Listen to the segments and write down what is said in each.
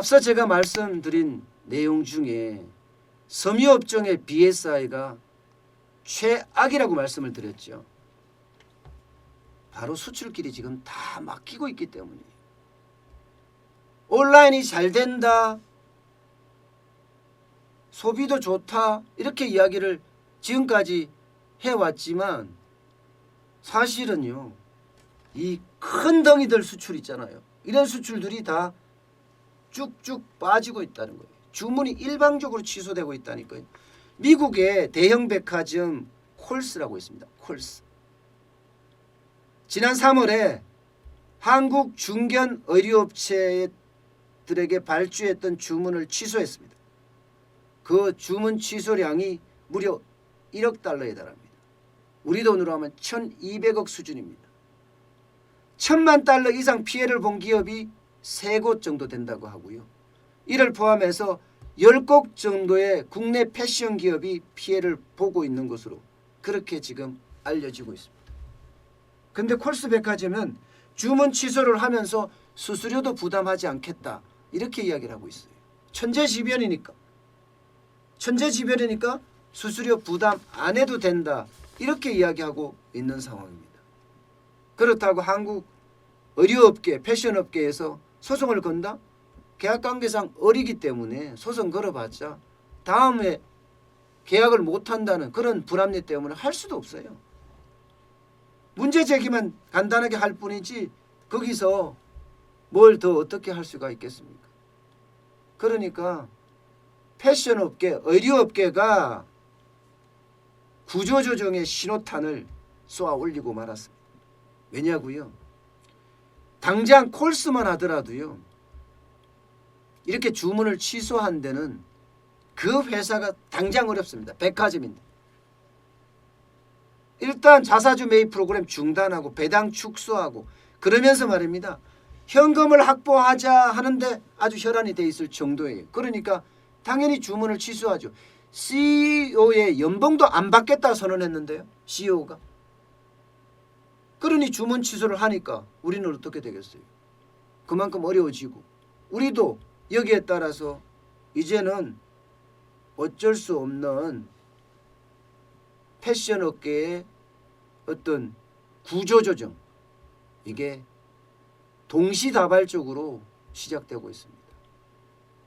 앞서 제가 말씀드린 내용 중에 섬유업종의 BSI가 최악이라고 말씀을 드렸죠. 바로 수출길이 지금 다 막히고 있기 때문이에요. 온라인이 잘 된다, 소비도 좋다, 이렇게 이야기를 지금까지 해왔지만 사실은요, 이 큰 덩이들 수출 있잖아요. 이런 수출들이 다 쭉쭉 빠지고 있다는 거예요. 주문이 일방적으로 취소되고 있다니까요. 미국의 대형 백화점 콜스라고 있습니다. 콜스. 지난 3월에 한국 중견 의류업체들에게 발주했던 주문을 취소했습니다. 그 주문 취소량이 무려 1억 달러에 달합니다. 우리 돈으로 하면 1200억 수준입니다. 1000만 달러 이상 피해를 본 기업이 3곳 정도 된다고 하고요. 이를 포함해서 10곳 정도의 국내 패션 기업이 피해를 보고 있는 것으로 그렇게 지금 알려지고 있습니다. 근데 콜스 백화점은 주문 취소를 하면서 수수료도 부담하지 않겠다, 이렇게 이야기를 하고 있어요. 천재지변이니까 수수료 부담 안 해도 된다, 이렇게 이야기하고 있는 상황입니다. 그렇다고 한국 의류업계, 패션업계에서 소송을 건다? 계약관계상 어리기 때문에 소송 걸어봤자 다음에 계약을 못한다는 그런 불합리 때문에 할 수도 없어요. 문제 제기만 간단하게 할 뿐이지 거기서 뭘 더 어떻게 할 수가 있겠습니까? 그러니까 패션업계, 의류업계가 구조조정의 신호탄을 쏘아 올리고 말았습니다. 왜냐고요? 당장 콜스만 하더라도요, 이렇게 주문을 취소한 데는 그 회사가 당장 어렵습니다. 백화점인데. 일단 자사주 매입 프로그램 중단하고 배당 축소하고 그러면서 말입니다. 현금을 확보하자 하는데 아주 혈안이 돼 있을 정도예요. 그러니까 당연히 주문을 취소하죠. CEO의 연봉도 안 받겠다 선언했는데요. CEO가. 그러니 주문 취소를 하니까 우리는 어떻게 되겠어요? 그만큼 어려워지고 우리도 여기에 따라서 이제는 어쩔 수 없는 패션업계의 어떤 구조조정, 이게 동시다발적으로 시작되고 있습니다.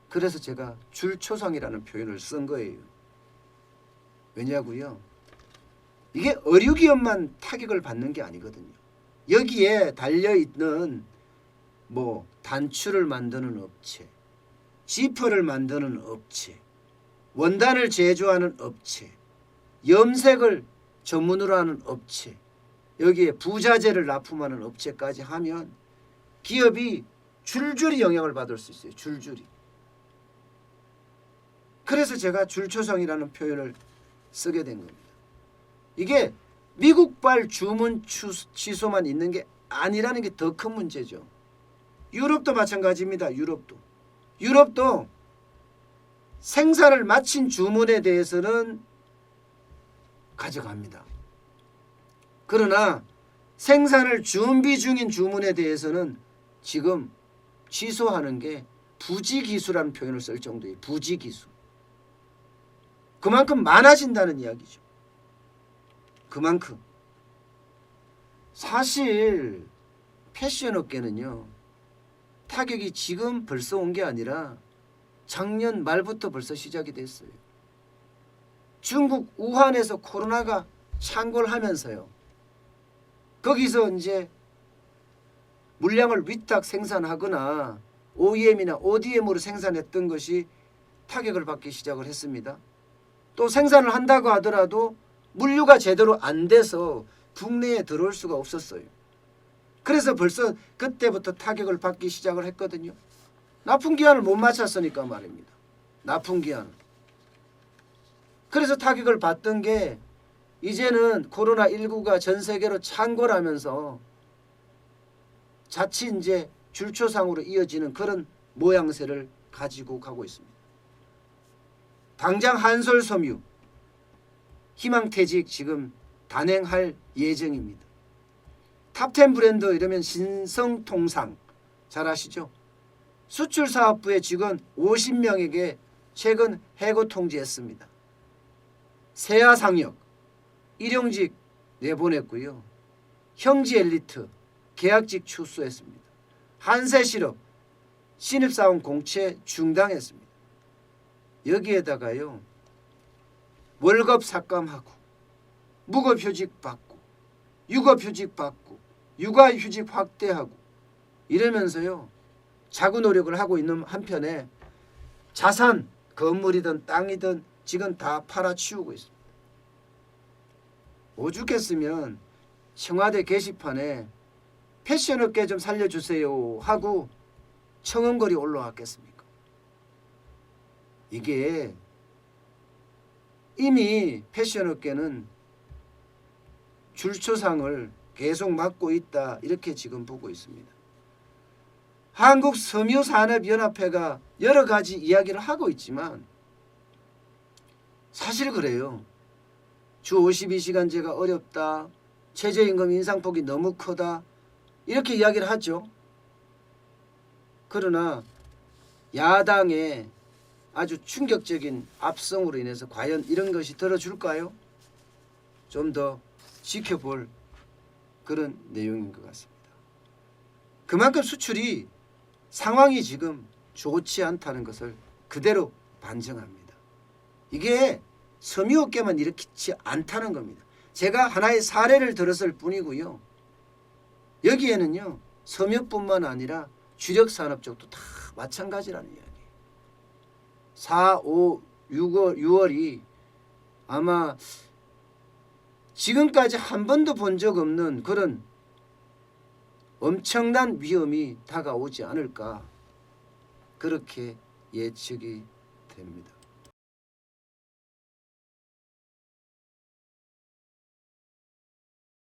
그래서 제가 줄초상이라는 표현을 쓴 거예요. 왜냐고요? 이게 의류기업만 타격을 받는 게 아니거든요. 여기에 달려있는 뭐 단추를 만드는 업체, 지퍼를 만드는 업체, 원단을 제조하는 업체, 염색을 전문으로 하는 업체, 여기에 부자재를 납품하는 업체까지 하면 기업이 줄줄이 영향을 받을 수 있어요. 줄줄이. 그래서 제가 줄초성이라는 표현을 쓰게 된 겁니다. 이게 미국발 주문 취소만 있는 게 아니라는 게 더 큰 문제죠. 유럽도 마찬가지입니다. 유럽도 생산을 마친 주문에 대해서는 가져갑니다. 그러나 생산을 준비 중인 주문에 대해서는 지금 취소하는 게 부지기수라는 표현을 쓸 정도예요. 부지기수. 그만큼 많아진다는 이야기죠. 그만큼. 사실 패션업계는요, 타격이 지금 벌써 온 게 아니라 작년 말부터 벌써 시작이 됐어요. 중국 우한에서 코로나가 창궐 하면서요, 거기서 이제 물량을 위탁 생산하거나 OEM이나 ODM으로 생산했던 것이 타격을 받기 시작을 했습니다. 또 생산을 한다고 하더라도 물류가 제대로 안 돼서 국내에 들어올 수가 없었어요. 그래서 벌써 그때부터 타격을 받기 시작을 했거든요. 납품기한을 못 맞췄으니까 말입니다. 납품기한을. 그래서 타격을 받던 게 이제는 코로나19가 전 세계로 창궐하면서 자칫 이제 줄초상으로 이어지는 그런 모양새를 가지고 가고 있습니다. 당장 한솔섬유 희망퇴직 지금 단행할 예정입니다. 탑10 브랜드 이러면 신성통상 잘 아시죠? 수출사업부의 직원 50명에게 최근 해고 통지했습니다. 세아상역 일용직 내보냈고요. 형지엘리트 계약직 축소했습니다. 한세실업 신입사원 공채 중단했습니다. 여기에다가요. 월급 삭감하고 무급휴직 받고 육아휴직 받고 육아휴직 확대하고 이러면서요. 자구 노력을 하고 있는 한편에 자산 건물이든 땅이든 지금 다 팔아치우고 있습니다. 오죽했으면 청와대 게시판에 패션업계 좀 살려주세요 하고 청원글이 올라왔겠습니까? 이게 이미 패션업계는 줄초상을 계속 맡고 있다 이렇게 지금 보고 있습니다. 한국섬유산업연합회가 여러 가지 이야기를 하고 있지만 사실 그래요. 주 52시간제가 어렵다. 최저임금 인상폭이 너무 크다. 이렇게 이야기를 하죠. 그러나 야당의 아주 충격적인 압승으로 인해서 과연 이런 것이 들어줄까요? 좀 더 지켜볼 그런 내용인 것 같습니다. 그만큼 수출이 상황이 지금 좋지 않다는 것을 그대로 반증합니다. 이게 섬유업계만 이렇지 않다는 겁니다. 제가 하나의 사례를 들었을 뿐이고요. 여기에는요. 섬유뿐만 아니라 주력산업 쪽도 다 마찬가지라는 이야기예요. 4, 5, 6월이 아마 지금까지 한 번도 본 적 없는 그런 엄청난 위험이 다가오지 않을까 그렇게 예측이 됩니다.